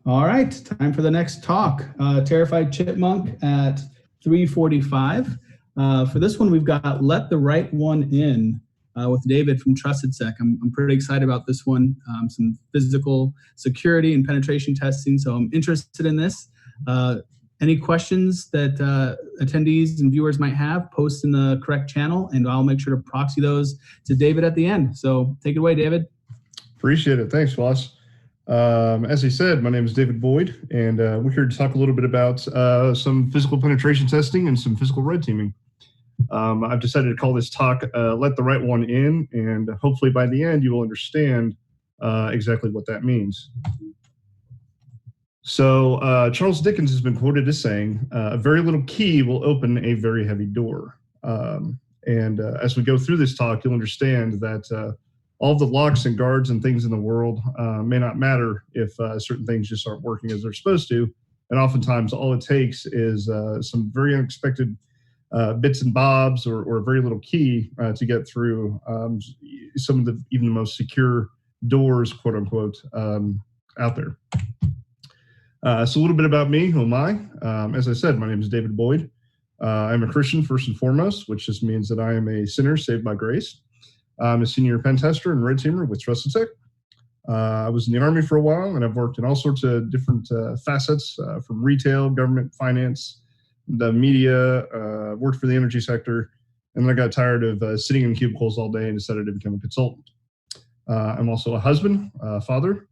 All right, time for the next talk. Terrified Chipmunk at 3:45. For this one, we've got Let the Right One In with David from Trusted Sec. I'm pretty excited about this one. Some physical security and penetration testing, so I'm interested in this. Any questions that attendees and viewers might have, post in the correct channel, and I'll make sure to proxy those to David at the end. So take it away, David. Appreciate it. Thanks, Voss. As he said, my name is David Boyd, and we're here to talk a little bit about some physical penetration testing and some physical red teaming. I've decided to call this talk Let the Right One In, and hopefully by the end you will understand exactly what that means. So Charles Dickens has been quoted as saying, a very little key will open a very heavy door. And as we go through this talk, you'll understand that all the locks and guards and things in the world may not matter if certain things just aren't working as they're supposed to. And oftentimes all it takes is some very unexpected bits and bobs or a very little key to get through some of even the most secure doors, quote unquote, out there. So a little bit about me. Who am I? As I said, my name is David Boyd. I'm a Christian first and foremost, which just means that I am a sinner saved by grace. I'm a senior pen tester and red teamer with Trusted Sec. I was in the Army for a while, and I've worked in all sorts of different facets, from retail, government, finance, the media, worked for the energy sector, and then I got tired of sitting in cubicles all day and decided to become a consultant. I'm also a husband, father,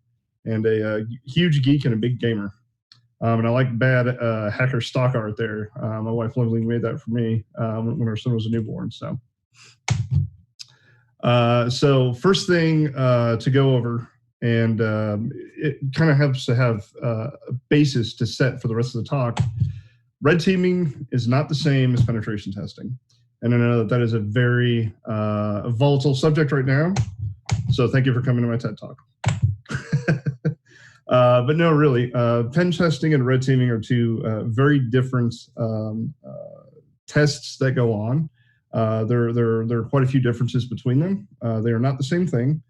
and a huge geek and a big gamer. And I like bad hacker stock art there. My wife lovingly made that for me when our son was a newborn. So first thing to go over, and it kind of helps to have a basis to set for the rest of the talk. Red teaming is not the same as penetration testing. And I know that is a very volatile subject right now. So thank you for coming to my TED Talk. But no, really, pen testing and red teaming are two very different tests that go on. There are quite a few differences between them. They are not the same thing.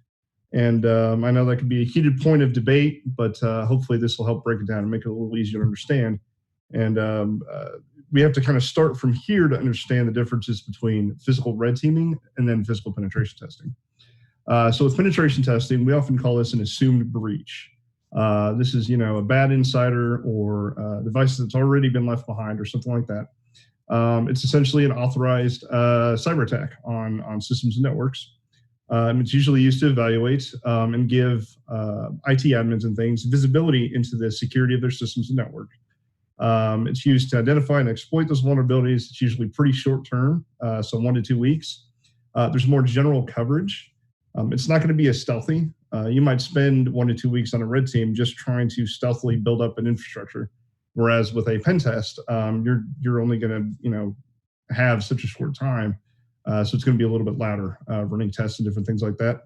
And I know that could be a heated point of debate, but hopefully this will help break it down and make it a little easier to understand. And we have to kind of start from here to understand the differences between physical red teaming and then physical penetration testing. So with penetration testing, we often call this an assumed breach. This is, a bad insider or device that's already been left behind or something like that. It's essentially an authorized cyber attack on systems and networks. It's usually used to evaluate and give IT admins and things visibility into the security of their systems and network. It's used to identify and exploit those vulnerabilities. It's usually pretty short term, so 1 to 2 weeks. There's more general coverage. It's not going to be as stealthy. You might spend 1 to 2 weeks on a red team just trying to stealthily build up an infrastructure. Whereas with a pen test, you're only going to have such a short time, so it's going to be a little bit louder, running tests and different things like that.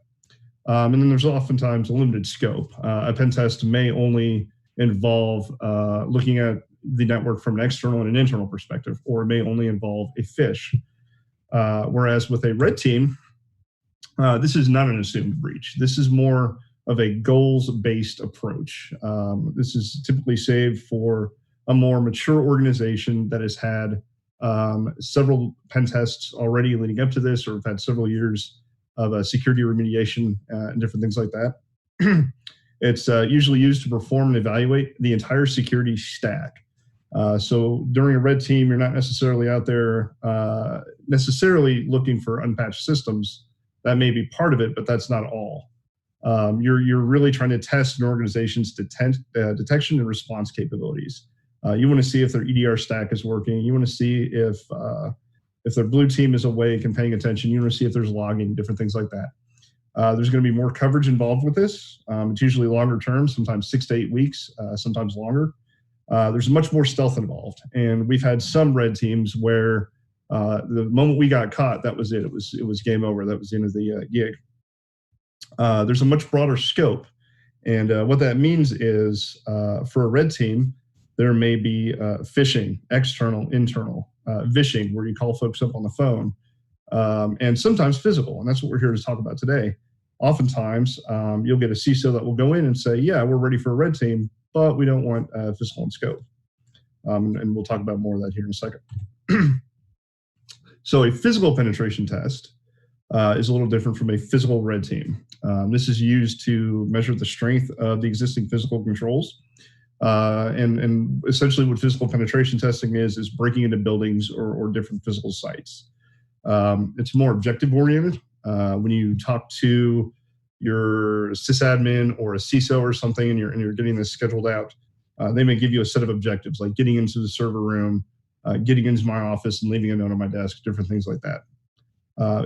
And then there's oftentimes a limited scope. A pen test may only involve looking at the network from an external and an internal perspective, or it may only involve a phish. Whereas with a red team, this is not an assumed breach. This is more of a goals-based approach. This is typically saved for a more mature organization that has had several pen tests already leading up to this, or have had several years of security remediation and different things like that. It's usually used to perform and evaluate the entire security stack. So during a red team, you're not necessarily out there necessarily looking for unpatched systems. That may be part of it, but that's not all. You're really trying to test an organization's detection and response capabilities. You want to see if their EDR stack is working. You want to see if their blue team is awake and paying attention. You want to see if there's logging, different things like that. There's going to be more coverage involved with this. It's usually longer term, sometimes 6 to 8 weeks, sometimes longer. There's much more stealth involved. And we've had some red teams where the moment we got caught, that was it. It was game over. That was the end of the gig. There's a much broader scope. And what that means is for a red team, there may be phishing, external, internal, vishing, where you call folks up on the phone, and sometimes physical. And that's what we're here to talk about today. Oftentimes, you'll get a CISO that will go in and say, yeah, we're ready for a red team, but we don't want fiscal and scope. And we'll talk about more of that here in a second. So a physical penetration test is a little different from a physical red team. This is used to measure the strength of the existing physical controls. And essentially what physical penetration testing is breaking into buildings or different physical sites. It's more objective oriented. When you talk to your sysadmin or a CISO or something and you're getting this scheduled out, they may give you a set of objectives like getting into the server room, getting into my office and leaving a note on my desk, different things like that.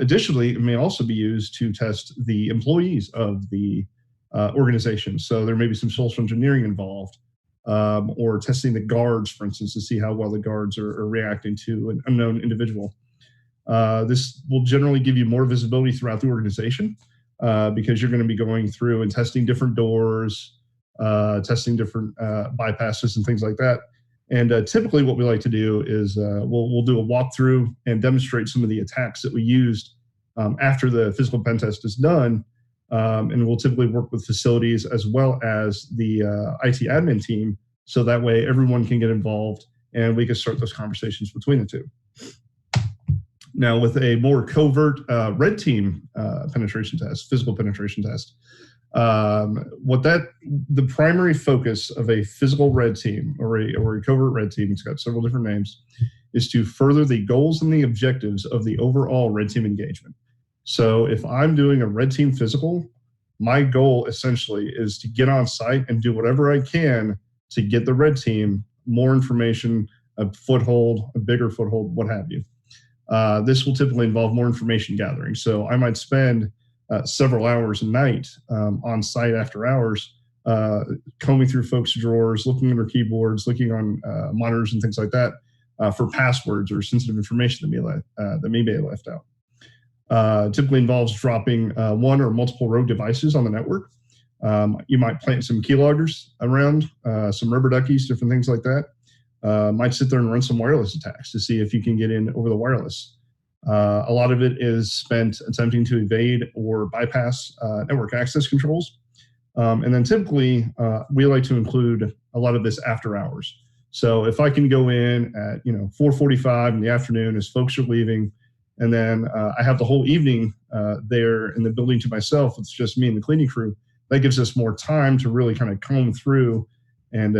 Additionally, it may also be used to test the employees of the organization. So there may be some social engineering involved, or testing the guards, for instance, to see how well the guards are reacting to an unknown individual. This will generally give you more visibility throughout the organization because you're going to be going through and testing different doors, testing different bypasses and things like that. And typically what we like to do is we'll do a walkthrough and demonstrate some of the attacks that we used after the physical pen test is done. And we'll typically work with facilities as well as the IT admin team. So that way everyone can get involved and we can start those conversations between the two. Now with a more covert red team penetration test, physical penetration test, the primary focus of a physical red team or a covert red team, it's got several different names, is to further the goals and the objectives of the overall red team engagement. So if I'm doing a red team physical, my goal essentially is to get on site and do whatever I can to get the red team more information, a foothold, a bigger foothold, what have you. This will typically involve more information gathering. So I might spend several hours a night on site after hours, combing through folks' drawers, looking at their keyboards, looking on monitors and things like that for passwords or sensitive information that may be left out. Typically involves dropping one or multiple rogue devices on the network. You might plant some keyloggers around, some rubber duckies, different things like that. Might sit there and run some wireless attacks to see if you can get in over the wireless. A lot of it is spent attempting to evade or bypass network access controls. And then typically, we like to include a lot of this after hours. So if I can go in at 4:45 in the afternoon as folks are leaving, and then I have the whole evening there in the building to myself, it's just me and the cleaning crew, that gives us more time to really kind of comb through and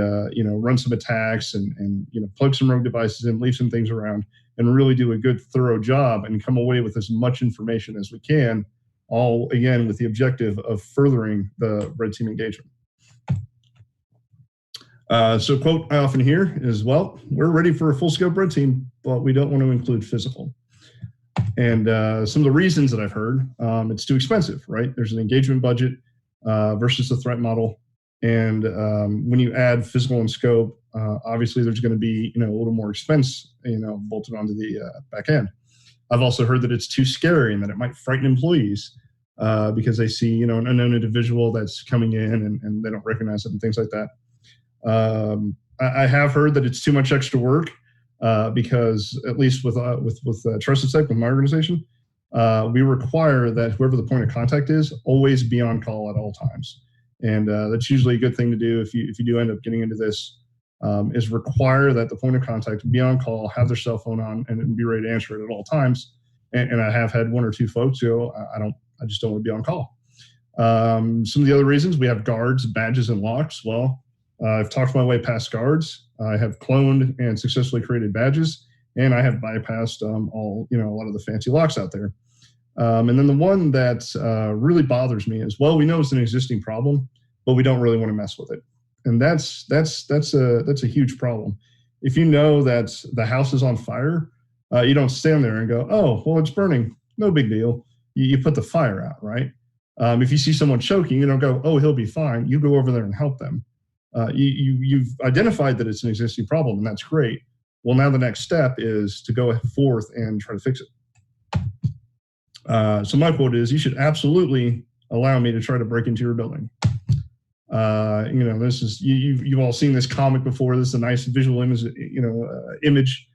run some attacks and plug some rogue devices in, leave some things around, and really do a good thorough job and come away with as much information as we can, all again with the objective of furthering the red team engagement. So a quote I often hear is, well, we're ready for a full scope red team, but we don't want to include physical. And some of the reasons that I've heard, it's too expensive, right? There's an engagement budget versus the threat model. And when you add physical and scope, obviously there's going to be a little more expense bolted onto the back end. I've also heard that it's too scary and that it might frighten employees because they see an unknown individual that's coming in and they don't recognize it and things like that. I have heard that it's too much extra work because at least with Trusted Sec, with my organization, we require that whoever the point of contact is always be on call at all times. And that's usually a good thing to do if you do end up getting into this, is require that the point of contact be on call, have their cell phone on, and be ready to answer it at all times. And I have had one or two folks go, I just don't want to be on call. Some of the other reasons, we have guards, badges, and locks. Well, I've talked my way past guards. I have cloned and successfully created badges, and I have bypassed a lot of the fancy locks out there. And then the one that really bothers me is, well, we know it's an existing problem, but we don't really want to mess with it. And that's a huge problem. If you know that the house is on fire, you don't stand there and go, oh, well, it's burning. No big deal. You put the fire out, right? If you see someone choking, you don't go, oh, he'll be fine. You go over there and help them. You've identified that it's an existing problem, and that's great. Well, now the next step is to go forth and try to fix it. So my quote is, you should absolutely allow me to try to break into your building. This is, you've all seen this comic before. This is a nice visual image,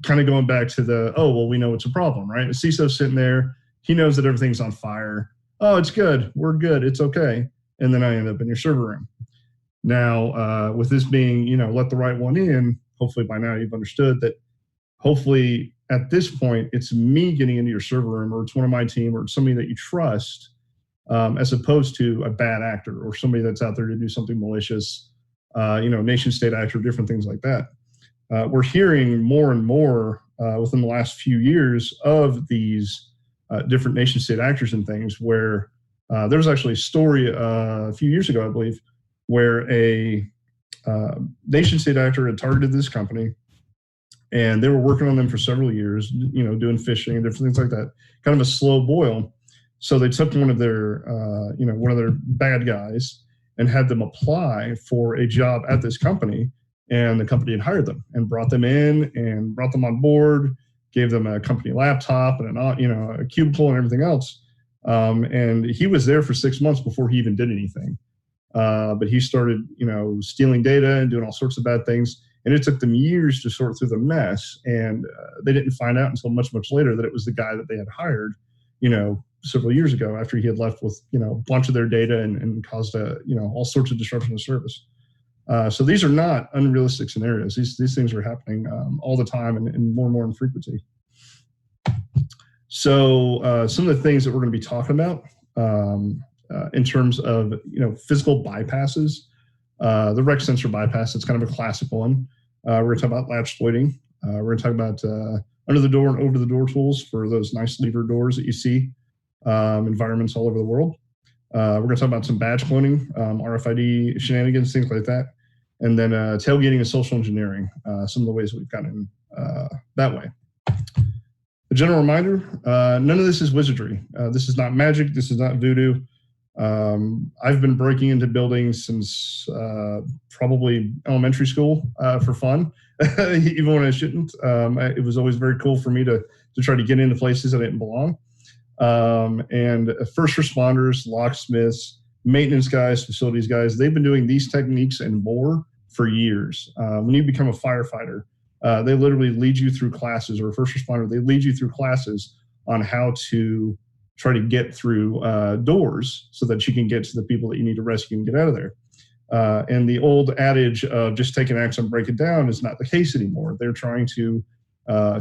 kind of going back to the, oh, well, we know it's a problem, right? The CISO's sitting there. He knows that everything's on fire. Oh, it's good. We're good. It's okay. and then I end up in your server room. Now, with this being, let the right one in, hopefully by now you've understood that hopefully at this point, it's me getting into your server room, or it's one of my team, or it's somebody that you trust, as opposed to a bad actor or somebody that's out there to do something malicious, nation state actor, different things like that. We're hearing more and more within the last few years of these different nation state actors and things where there was actually a story a few years ago, I believe, where a nation state actor had targeted this company, and they were working on them for several years, doing phishing and different things like that, kind of a slow boil. So they took one of their bad guys and had them apply for a job at this company, and the company had hired them and brought them in and brought them on board, gave them a company laptop and a cubicle and everything else. And he was there for 6 months before he even did anything. But he started, stealing data and doing all sorts of bad things. And it took them years to sort through the mess. And they didn't find out until much, much later that it was the guy that they had hired, several years ago after he had left with, a bunch of their data and caused all sorts of disruption of service. So these are not unrealistic scenarios. These things are happening all the time and more and more in frequency. So some of the things that we're going to be talking about in terms of fiscal bypasses, the rec sensor bypass, it's kind of a classic one. We're going to talk about latch exploiting. We're going to talk about under the door and over the door tools for those nice lever doors that you see environments all over the world. We're going to talk about some badge cloning, RFID shenanigans, things like that. And then tailgating and social engineering, some of the ways that we've gotten that way. A general reminder, none of this is wizardry. This is not magic. This is not voodoo. I've been breaking into buildings since probably elementary school for fun, even when I shouldn't. It was always very cool for me to try to get into places that didn't belong. And first responders, locksmiths, maintenance guys, facilities guys, they've been doing these techniques and more for years. When you become a firefighter, they literally lead you through classes, or a first responder, they lead you through classes on how to try to get through doors so that you can get to the people that you need to rescue and get out of there. And the old adage of just take an axe and break it down is not the case anymore. They're trying to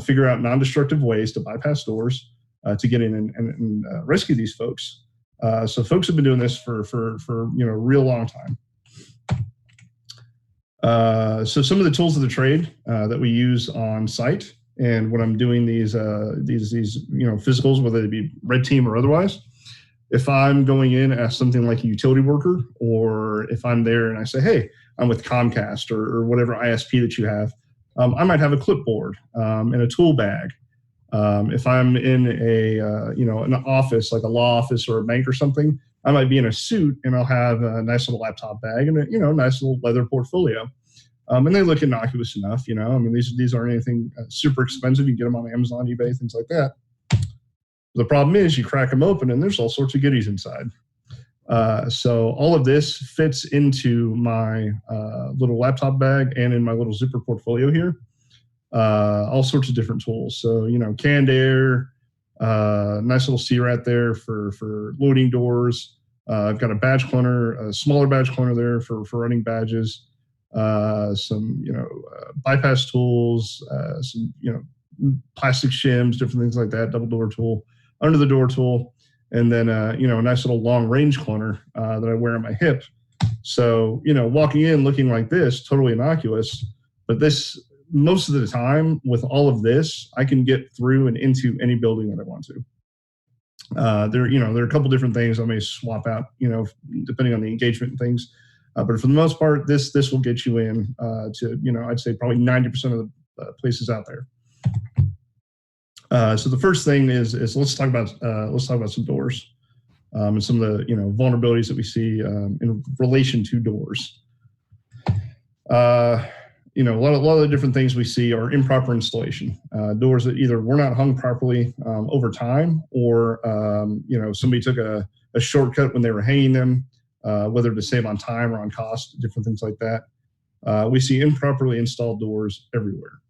figure out non-destructive ways to bypass doors to get in and rescue these folks. So folks have been doing this for a real long time. So some of the tools of the trade that we use on site, and when I'm doing these physicals, whether they be red team or otherwise, if I'm going in as something like a utility worker, or if I'm there and I say, hey, I'm with Comcast or whatever ISP that you have, I might have a clipboard and a tool bag. If I'm in an office, like a law office or a bank or something, I might be in a suit and I'll have a nice little laptop bag and a nice little leather portfolio. And they look innocuous enough, these aren't anything super expensive. You get them on Amazon, eBay, things like that. The problem is you crack them open and there's all sorts of goodies inside. So all of this fits into my little laptop bag and in my little zipper portfolio here. All sorts of different tools. So, canned air, nice little CRAT there for loading doors. I've got a badge cloner, a smaller badge cloner there for running badges. Some, bypass tools, some, plastic shims, different things like that, double door tool, under the door tool, and then, a nice little long range cloner that I wear on my hip. So, walking in looking like this, totally innocuous, but this, most of the time with all of this, I can get through and into any building that I want to. There are a couple different things I may swap out, depending on the engagement and things. But for the most part, this will get you in to, I'd say probably 90% of the places out there. So the first thing is let's talk about some doors and some of the vulnerabilities that we see in relation to doors. A lot of the different things we see are improper installation. Doors that either were not hung properly over time, or somebody took a shortcut when they were hanging them, whether to save on time or on cost, different things like that. We see improperly installed doors everywhere.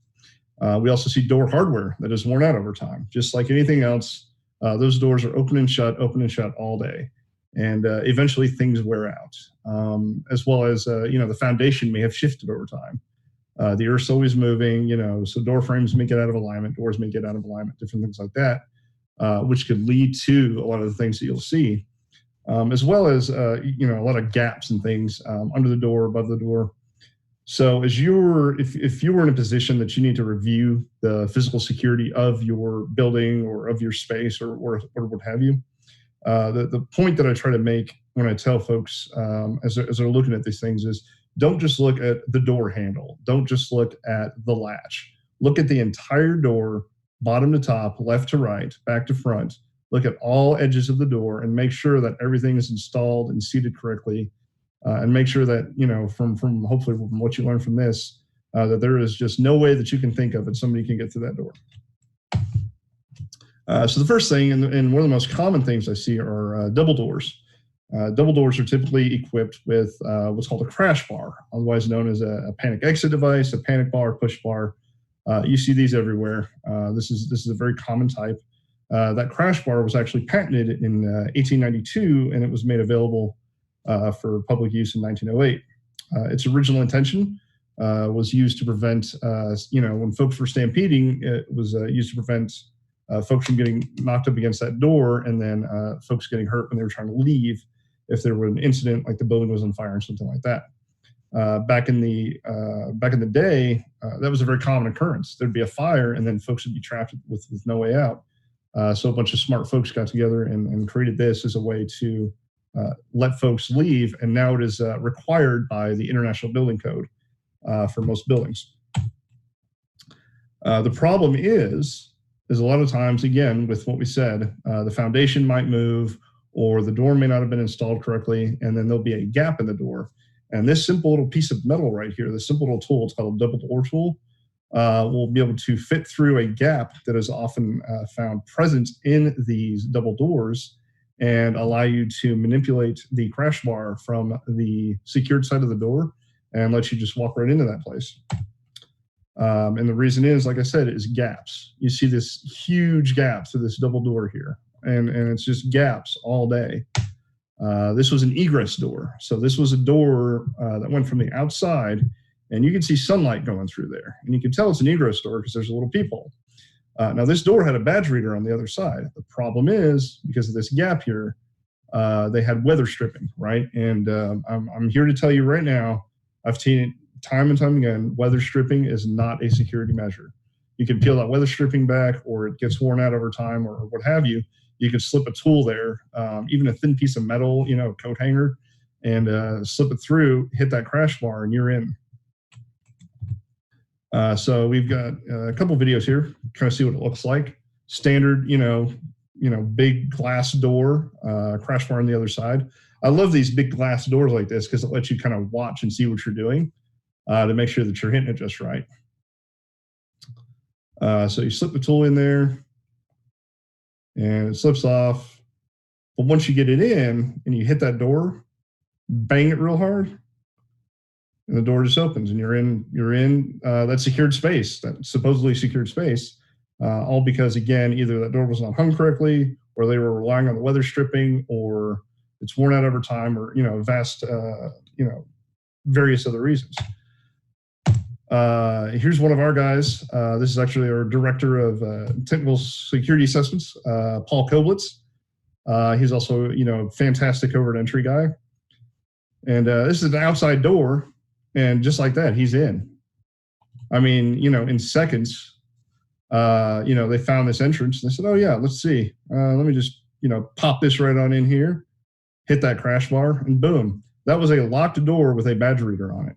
We also see door hardware that is worn out over time. Just like anything else, those doors are open and shut all day. and eventually things wear out, as well as the foundation may have shifted over time. The earth's always moving, so door frames may get out of alignment, doors may get out of alignment, different things like that, which could lead to a lot of the things that you'll see, as well as a lot of gaps and things under the door, above the door. So if you were in a position that you need to review the physical security of your building or of your space or what have you, the point that I try to make when I tell folks as they're looking at these things is, don't just look at the door handle. Don't just look at the latch. Look at the entire door, bottom to top, left to right, back to front. Look at all edges of the door and make sure that everything is installed and seated correctly. And make sure that, from hopefully from what you learn from this, that there is just no way that you can think of that somebody can get through that door. So the first thing, and one of the most common things I see are double doors. Double doors are typically equipped with what's called a crash bar, otherwise known as a panic exit device, a panic bar, push bar. You see these everywhere. This is a very common type. That crash bar was actually patented in 1892, and it was made available for public use in 1908. Its original intention was used to prevent, when folks were stampeding, it was used to prevent folks from getting knocked up against that door, and then folks getting hurt when they were trying to leave if there were an incident like the building was on fire or something like that. Back in the day, that was a very common occurrence. There'd be a fire, and then folks would be trapped with no way out. So a bunch of smart folks got together and created this as a way to let folks leave, and now it is required by the International Building Code for most buildings. The problem is a lot of times, again, with what we said, the foundation might move, or the door may not have been installed correctly, and then there'll be a gap in the door. And this simple little piece of metal right here, this simple little tool, it's called a double door tool, will be able to fit through a gap that is often found present in these double doors and allow you to manipulate the crash bar from the secured side of the door and let you just walk right into that place. And the reason is, like I said, is gaps. You see this huge gap through this double door here, and it's just gaps all day. This was an egress door. So this was a door that went from the outside, and you can see sunlight going through there. And you can tell it's an egress door because there's a little peephole. Now, this door had a badge reader on the other side. The problem is, because of this gap here, they had weather stripping, right? And I'm here to tell you right now, I've seen it time and time again, weather stripping is not a security measure. You can peel that weather stripping back, or it gets worn out over time, or what have you. You could slip a tool there, even a thin piece of metal, coat hanger, and slip it through, hit that crash bar, and you're in. So we've got a couple videos here, kind of see what it looks like. Standard, big glass door, crash bar on the other side. I love these big glass doors like this because it lets you kind of watch and see what you're doing to make sure that you're hitting it just right. So you slip the tool in there, and it slips off. But once you get it in and you hit that door, bang it real hard, and the door just opens, and you're in that secured space, that supposedly secured space, all because, again, either that door was not hung correctly, or they were relying on the weather stripping, or it's worn out over time, or various other reasons. Here's one of our guys. This is actually our director of technical security assessments, Paul Koblitz. He's also, fantastic covert entry guy. And this is an outside door, and just like that, he's in. I mean, in seconds, they found this entrance. And they said, "Oh yeah, let's see. Let me just, pop this right on in here, hit that crash bar, and boom, that was a locked door with a badge reader on it."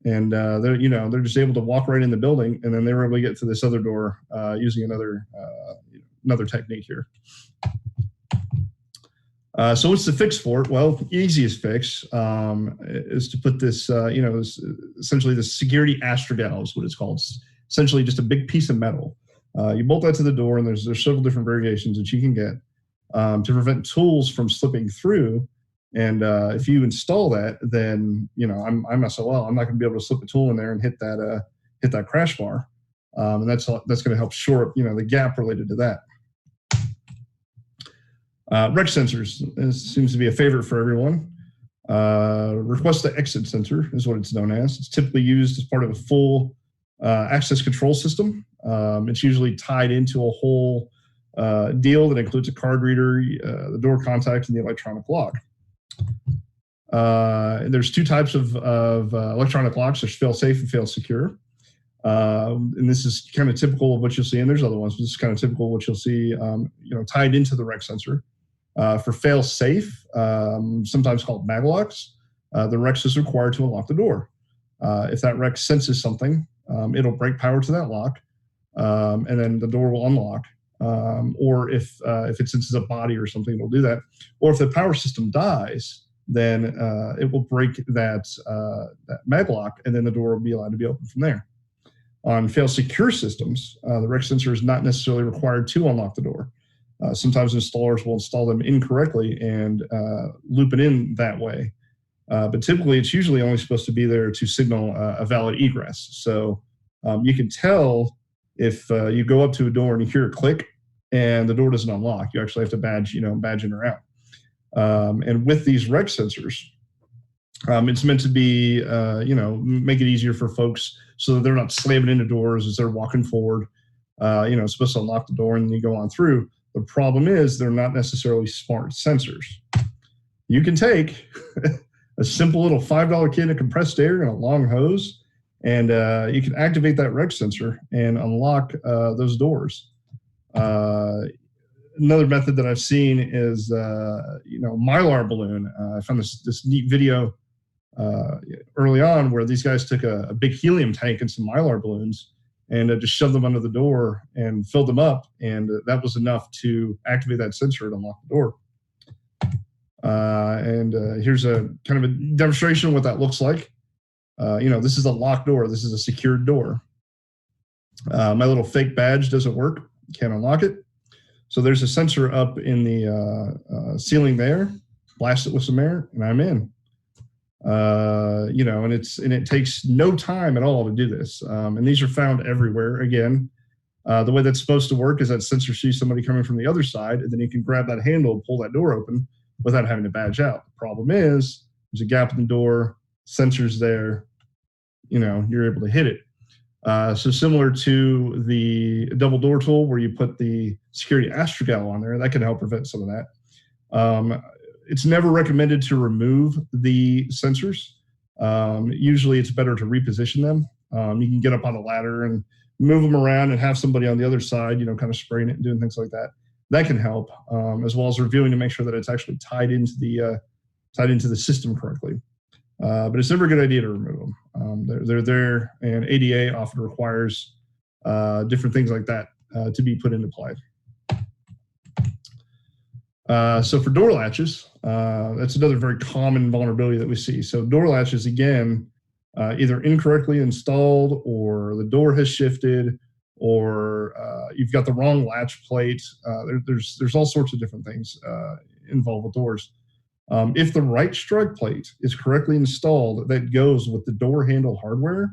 And they're just able to walk right in the building, and then they were able to get to this other door using another technique here. So what's the fix for it? Well, the easiest fix is to put this, essentially the security astrogel is what it's called. It's essentially just a big piece of metal. You bolt that to the door, and there's several different variations that you can get to prevent tools from slipping through. And if you install that, then I'm SOL. I'm not going to be able to slip a tool in there and hit that crash bar, and that's going to help shore up the gap related to that. Rec sensors seems to be a favorite for everyone. Request to exit sensor is what it's known as. It's typically used as part of a full access control system. It's usually tied into a whole deal that includes a card reader, the door contact, and the electronic lock. There's two types of electronic locks. There's fail-safe and fail-secure. And this is kind of typical of what you'll see, and there's other ones, but this is kind of typical of what you'll see tied into the rec sensor. For fail-safe, sometimes called mag locks, the rec is required to unlock the door. If that rec senses something, it'll break power to that lock, and then the door will unlock. Or if it senses a body or something, it'll do that. Or if the power system dies, then it will break that mag lock, and then the door will be allowed to be open from there. On fail-secure systems, the rec sensor is not necessarily required to unlock the door. Sometimes installers will install them incorrectly and loop it in that way. But typically, it's usually only supposed to be there to signal a valid egress. So you can tell if you go up to a door and you hear a click and the door doesn't unlock. You actually have to badge in or out. And with these rec sensors, it's meant to be, make it easier for folks so that they're not slamming into doors as they're walking forward. It's supposed to unlock the door and then you go on through. The problem is they're not necessarily smart sensors. You can take a simple little $5 kit of compressed air and a long hose, and you can activate that rec sensor and unlock those doors. Another method that I've seen is, Mylar balloon. I found this neat video early on where these guys took a big helium tank and some Mylar balloons and just shoved them under the door and filled them up, and that was enough to activate that sensor and unlock the door. Here's a kind of a demonstration of what that looks like. This is a locked door. This is a secured door. My little fake badge doesn't work. Can't unlock it. So there's a sensor up in the ceiling there. Blast it with some air, and I'm in. And it takes no time at all to do this. And these are found everywhere. Again, the way that's supposed to work is that sensor sees somebody coming from the other side, and then you can grab that handle and pull that door open without having to badge out. The problem is there's a gap in the door, sensor's there, you're able to hit it. So similar to the double door tool where you put the security astrogel on there, that can help prevent some of that. It's never recommended to remove the sensors. Usually it's better to reposition them. You can get up on a ladder and move them around and have somebody on the other side, kind of spraying it and doing things like that. That can help, as well as reviewing to make sure that it's actually tied into the system correctly. But it's never a good idea to remove them. They're there, and ADA often requires different things like that to be put into play. So for door latches, that's another very common vulnerability that we see. So door latches, again, either incorrectly installed, or the door has shifted, or you've got the wrong latch plate. There's all sorts of different things involved with doors. If the right strike plate is correctly installed, that goes with the door handle hardware,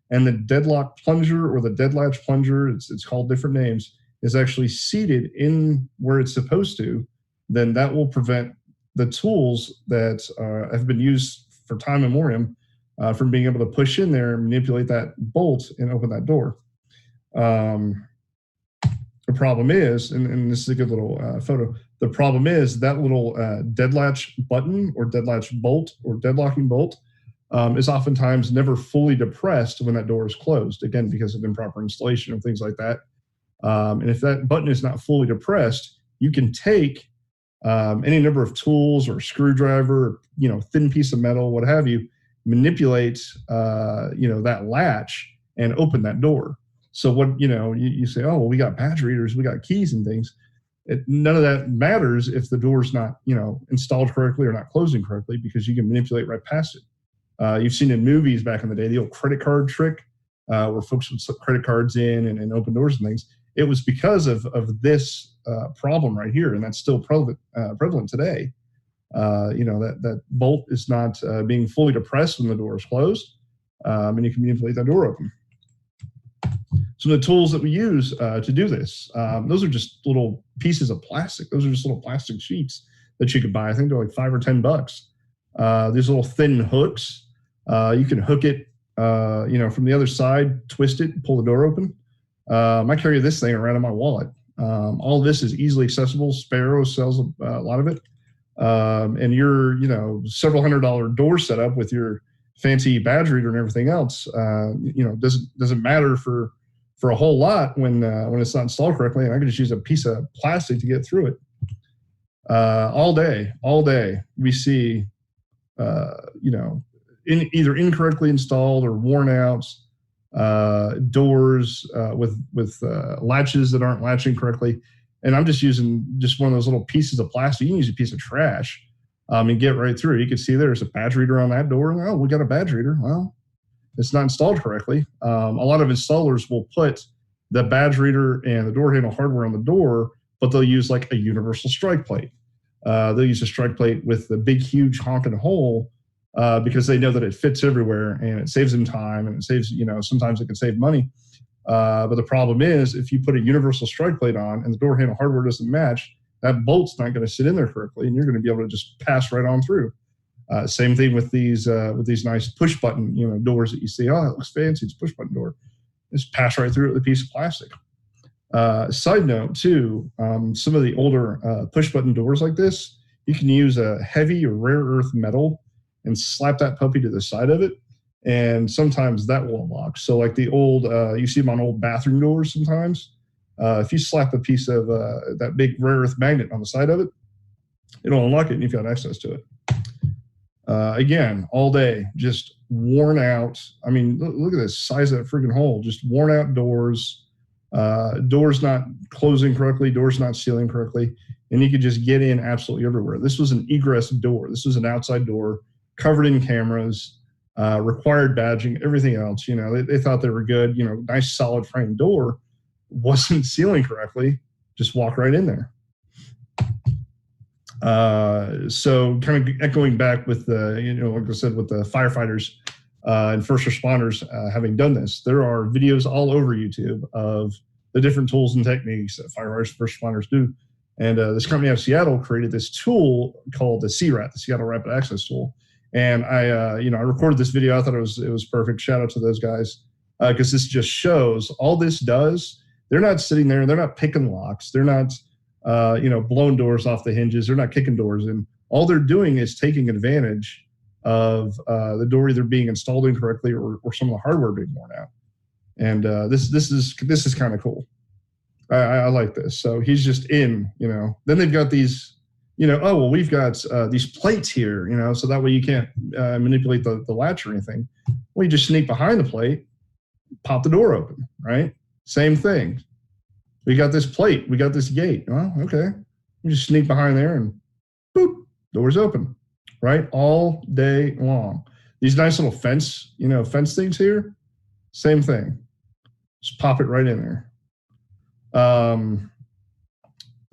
and the deadlock plunger or the dead latch plunger, it's called different names, is actually seated in where it's supposed to, then that will prevent the tools that have been used for time immemorial from being able to push in there and manipulate that bolt and open that door. The problem is, and this is a good little photo, the problem is that little dead latch button or dead latch bolt or deadlocking bolt is oftentimes never fully depressed when that door is closed, again, because of improper installation and things like that. And if that button is not fully depressed, you can take any number of tools or screwdriver, thin piece of metal, what have you, manipulate, that latch and open that door. So what, you say, oh, well, we got badge readers, we got keys and things. None of that matters if the door's not, installed correctly or not closing correctly, because you can manipulate right past it. You've seen in movies back in the day, the old credit card trick, where folks would slip credit cards in and open doors and things. It was because of this problem right here, and that's still prevalent today. That bolt is not being fully depressed when the door is closed, and you can manipulate that door open. some of the tools that we use to do this. Those are just little pieces of plastic. Those are just little plastic sheets that you could buy. I think they're like $5 or $10. These little thin hooks. You can hook it, from the other side, twist it, pull the door open. I carry this thing around in my wallet. All this is easily accessible. Sparrow sells a lot of it. And your, several $100 door setup with your fancy badge reader and everything else, doesn't matter for a whole lot when it's not installed correctly. And I can just use a piece of plastic to get through it. All day we see, either incorrectly installed or worn out doors with latches that aren't latching correctly. And I'm just using one of those little pieces of plastic. You can use a piece of trash and get right through it. You can see there's a badge reader on that door. Oh, we got a badge reader. Well, it's not installed correctly. A lot of installers will put the badge reader and the door handle hardware on the door, but they'll use like a universal strike plate. They'll use a strike plate with the big, huge honking hole because they know that it fits everywhere and it saves them time and it saves, sometimes it can save money. But the problem is if you put a universal strike plate on and the door handle hardware doesn't match, that bolt's not going to sit in there correctly and you're going to be able to just pass right on through. Same thing with these nice push button, doors that you see. Oh, it looks fancy. It's a push button door. Just pass right through it with a piece of plastic. Side note too, some of the older push button doors like this, you can use a heavy or rare earth metal and slap that puppy to the side of it. And sometimes that will unlock. So like the old, you see them on old bathroom doors sometimes. If you slap a piece of that big rare earth magnet on the side of it, it'll unlock it and you've got access to it. Again, all day, just worn out. I mean, look at this size of that freaking hole. Just worn out doors, doors not closing correctly, doors not sealing correctly. And you could just get in absolutely everywhere. This was an egress door. This was an outside door covered in cameras, required badging, everything else. They thought they were good. Nice solid frame door, wasn't sealing correctly. Just walk right in there. So kind of echoing back with the, like I said, with the firefighters and first responders having done this, there are videos all over YouTube of the different tools and techniques that firefighters and first responders do. And this company out of Seattle created this tool called the CRAT, the Seattle Rapid Access Tool. And I recorded this video. I thought it was perfect. Shout out to those guys because this just shows all this does. They're not sitting there. They're not picking locks. They're not blowing doors off the hinges. They're not kicking doors in. All they're doing is taking advantage of the door either being installed incorrectly or some of the hardware being worn out. And this is kind of cool. I like this. So he's just in. Then they've got these. We've got these plates here. So that way you can't manipulate the latch or anything. Well, you just sneak behind the plate, pop the door open. Right. Same thing. We got this plate. We got this gate. Well, okay. You just sneak behind there and boop, door's open, right? All day long. These nice little fence things here, same thing. Just pop it right in there.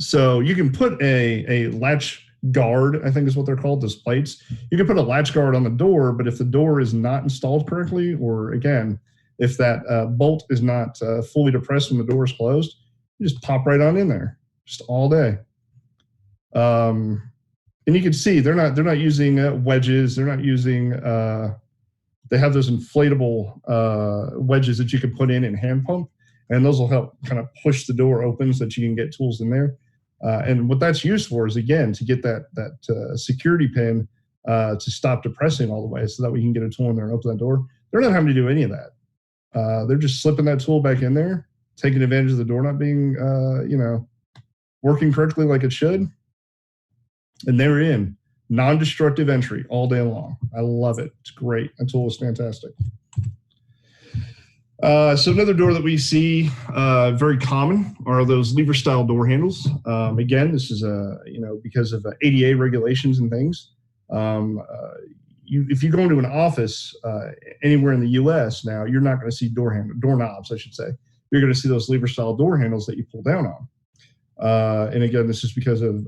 So you can put a latch guard, I think is what they're called, those plates. You can put a latch guard on the door, but if the door is not installed correctly, or again, if that bolt is not fully depressed when the door is closed, you just pop right on in there, just all day. And you can see they're not using wedges. They're not using. They have those inflatable wedges that you can put in and hand pump, and those will help kind of push the door open so that you can get tools in there. And what that's used for is again to get that security pin to stop depressing all the way, so that we can get a tool in there and open that door. They're not having to do any of that. They're just slipping that tool back in there, taking advantage of the door not being, working correctly like it should. And they're in non-destructive entry all day long. I love it. It's great. That tool is fantastic. So another door that we see very common are those lever style door handles. Again, this is because of ADA regulations and things. If you go into an office anywhere in the U.S. now, you're not going to see doorknobs, I should say. You're going to see those lever style door handles that you pull down on. And again, this is because of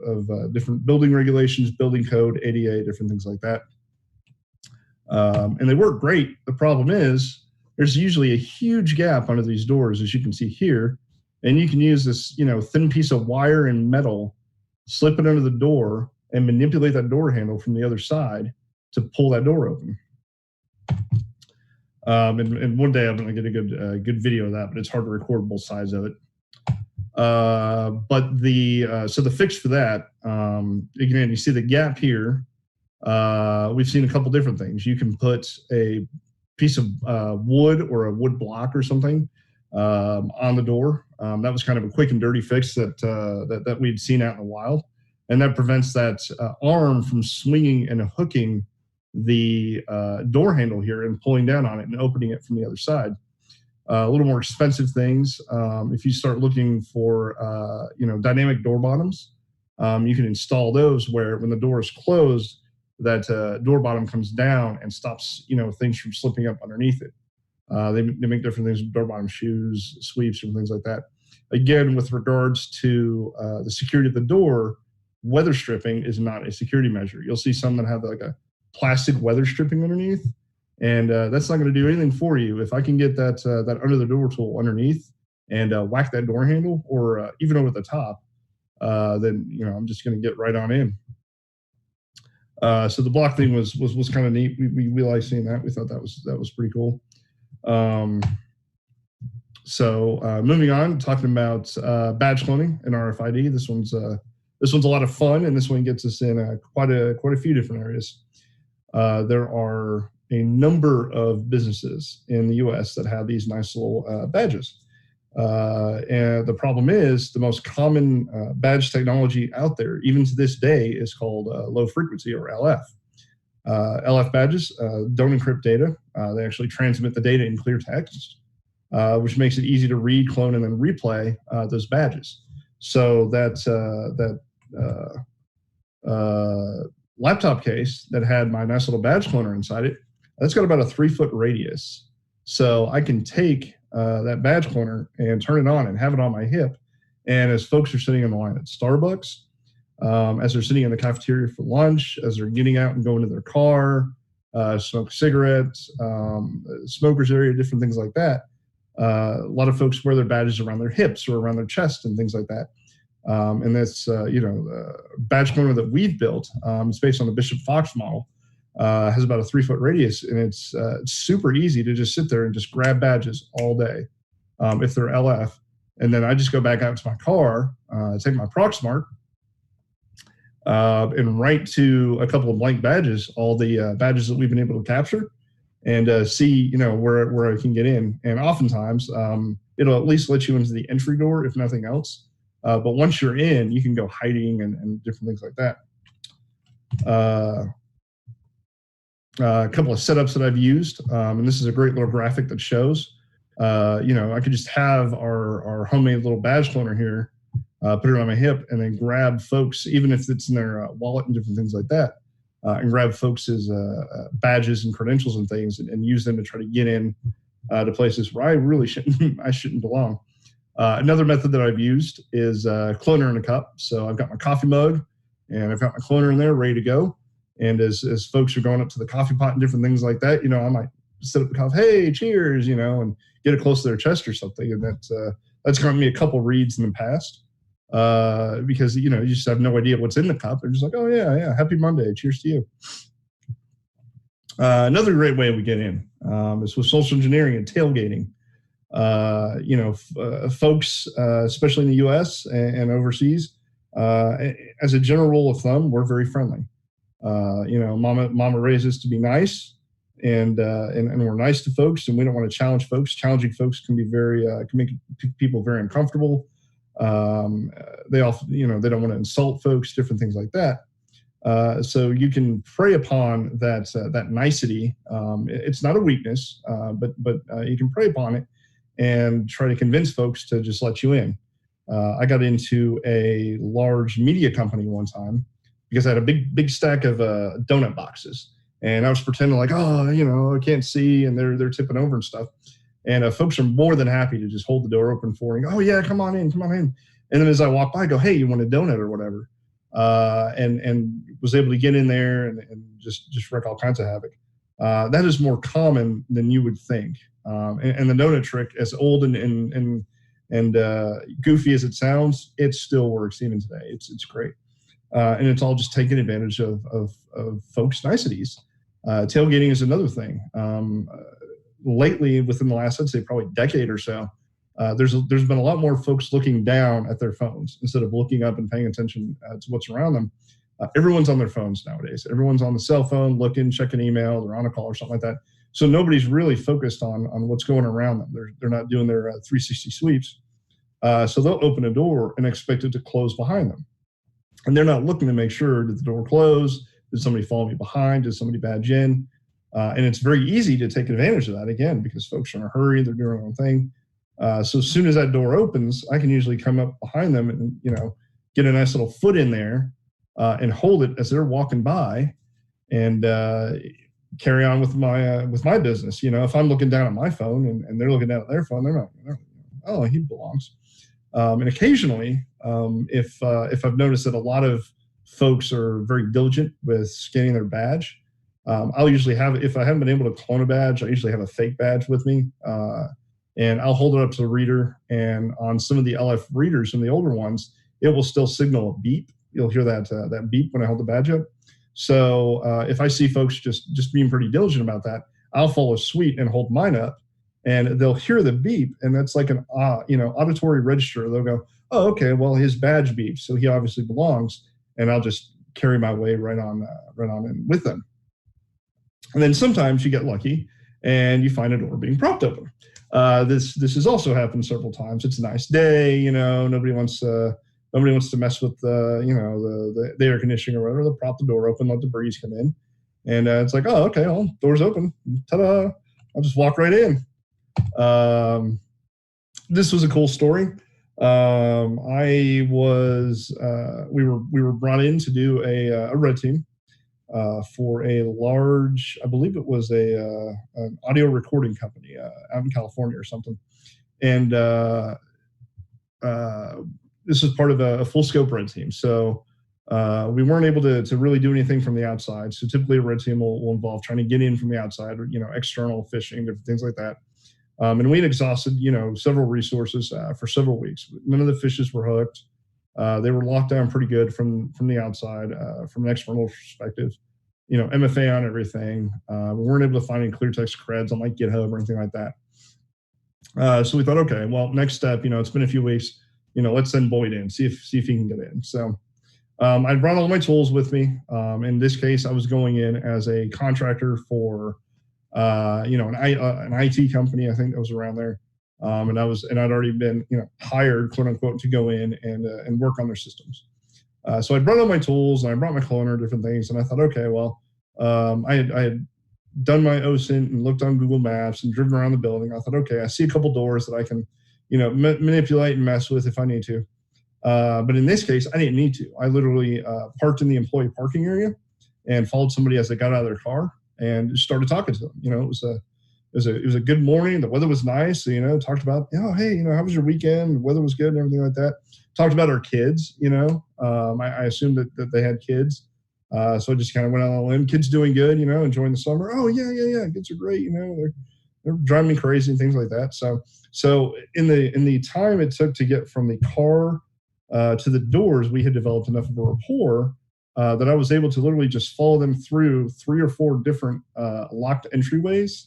different building regulations, building code, ADA, different things like that. And they work great. The problem is there's usually a huge gap under these doors, as you can see here. And you can use this, thin piece of wire and metal, slip it under the door, and manipulate that door handle from the other side to pull that door open. And one day I'm going to get a good video of that, but it's hard to record both sides of it. But so the fix for that, again, you see the gap here. We've seen a couple different things. You can put a piece of wood or a wood block or something on the door. That was kind of a quick and dirty fix that we'd seen out in the wild, and that prevents that arm from swinging and hooking the door handle here and pulling down on it and opening it from the other side. A little more expensive things. If you start looking for dynamic door bottoms, you can install those where when the door is closed, that door bottom comes down and stops things from slipping up underneath it. They make different things with door bottom shoes, sweeps, and things like that. Again, with regards to the security of the door, weather stripping is not a security measure. You'll see some that have like a plastic weather stripping underneath, and that's not going to do anything for you. If I can get that under the door tool underneath and whack that door handle, or even over the top, then I'm just going to get right on in. So the block thing was kind of neat. We liked seeing that. We thought that was pretty cool. So moving on, talking about badge cloning and RFID. This one's a lot of fun, and this one gets us in quite a few different areas. There are a number of businesses in the U.S. that have these nice little badges. And the problem is the most common badge technology out there, even to this day, is called low frequency, or LF. LF badges don't encrypt data. They actually transmit the data in clear text, which makes it easy to read, clone, and then replay those badges. So that laptop case that had my nice little badge cloner inside it, that's got about a 3-foot radius. So I can take that badge cloner and turn it on and have it on my hip. And as folks are sitting in the line at Starbucks, as they're sitting in the cafeteria for lunch, as they're getting out and going to their car, smoke cigarettes, smokers area, different things like that. A lot of folks wear their badges around their hips or around their chest and things like that. And that's, badge cloner that we've built, it's based on the Bishop Fox model, has about a 3-foot radius, and it's super easy to just sit there and just grab badges all day if they're LF. And then I just go back out to my car, take my Proxmark, and write to a couple of blank badges, all the badges that we've been able to capture, and see where I can get in. And oftentimes it'll at least let you into the entry door, if nothing else. But once you're in, you can go hiding and different things like that. A couple of setups that I've used, and this is a great little graphic that shows, I could just have our homemade little badge cloner here, put it on my hip, and then grab folks, even if it's in their wallet and different things like that, and grab folks' badges and credentials and things, and use them to try to get in to places where I really shouldn't belong. Another method that I've used is cloner in a cup. So I've got my coffee mug, and I've got my cloner in there ready to go. And as folks are going up to the coffee pot and different things like that, I might set up the coffee, hey, cheers, and get it close to their chest or something. And that's gotten me a couple reads in the past because, you just have no idea what's in the cup. They're just like, oh, yeah, happy Monday. Cheers to you. Another great way we get in is with social engineering and tailgating. Folks, especially in the U.S. and overseas, as a general rule of thumb, we're very friendly. Mama raised us to be nice, and we're nice to folks, and we don't want to challenge folks. Challenging folks can be can make people very uncomfortable. They often, they don't want to insult folks, different things like that. So you can prey upon that nicety. It's not a weakness, but you can prey upon it and try to convince folks to just let you in. I got into a large media company one time because I had a big stack of donut boxes, and I was pretending like, I can't see, and they're tipping over and stuff. And folks are more than happy to just hold the door open for me. Oh yeah, come on in. And then as I walk by, I go, hey, you want a donut or whatever? And was able to get in there and just wreak all kinds of havoc. That is more common than you would think. And the donut trick, as old and goofy as it sounds, it still works even today. It's great. And it's all just taking advantage of folks' niceties. Tailgating is another thing. Lately, within the last, I'd say probably decade or so, there's been a lot more folks looking down at their phones instead of looking up and paying attention to what's around them. Everyone's on their phones nowadays. Everyone's on the cell phone, looking, checking email, they're on a call or something like that. So nobody's really focused on what's going around them. They're not doing their 360 sweeps. So they'll open a door and expect it to close behind them. And they're not looking to make sure, did the door close? Did somebody follow me behind? Did somebody badge in? And it's very easy to take advantage of that, again, because folks are in a hurry, they're doing their own thing. So as soon as that door opens, I can usually come up behind them and, get a nice little foot in there and hold it as they're walking by and carry on with my business. If I'm looking down at my phone and they're looking down at their phone, they're not, oh, he belongs. And occasionally, if I've noticed that a lot of folks are very diligent with scanning their badge, I'll usually have, if I haven't been able to clone a badge, I usually have a fake badge with me. And I'll hold it up to the reader. And on some of the LF readers, some of the older ones, it will still signal a beep. You'll hear that beep when I hold the badge up. So if I see folks just being pretty diligent about that, I'll follow suit and hold mine up. And they'll hear the beep, and that's like an auditory register. They'll go, oh, okay, well, his badge beeps, so he obviously belongs, and I'll just carry my way right on in with them. And then sometimes you get lucky, and you find a door being propped open. This has also happened several times. It's a nice day, nobody wants to mess with the air conditioning or whatever. They'll prop the door open, let the breeze come in, and it's like, oh, okay, well, door's open, ta-da! I'll just walk right in. This was a cool story. We were brought in to do a red team for a large, I believe it was an audio recording company out in California or something. And this was part of a full scope red team. So we weren't able to really do anything from the outside. So typically a red team will involve trying to get in from the outside, or external fishing, different things like that. And we had exhausted, several resources for several weeks. None of the fishes were hooked. They were locked down pretty good from the outside, from an external perspective. MFA on everything. We weren't able to find any clear text creds on like GitHub or anything like that. So we thought, okay, well, next step, it's been a few weeks. Let's send Boyd in, see if he can get in. So I brought all my tools with me. In this case, I was going in as a contractor for an IT company, I think that was around there. And I'd already been, hired, quote unquote, to go in and work on their systems. So I brought all my tools and I brought my cloner, different things. And I thought, okay, well, I had done my OSINT and looked on Google Maps and driven around the building. I thought, okay, I see a couple doors that I can, manipulate and mess with if I need to. But in this case, I didn't need to. I literally parked in the employee parking area and followed somebody as they got out of their car and just started talking to them. It was a good morning. The weather was nice. So, talked about, hey, how was your weekend? The weather was good and everything like that. Talked about our kids. I assumed that they had kids. So I just kind of went out on a limb. Kids doing good. Enjoying the summer. Oh yeah. Kids are great. They're driving me crazy and things like that. So in the time it took to get from the car to the doors, we had developed enough of a rapport that I was able to literally just follow them through 3 or 4 different locked entryways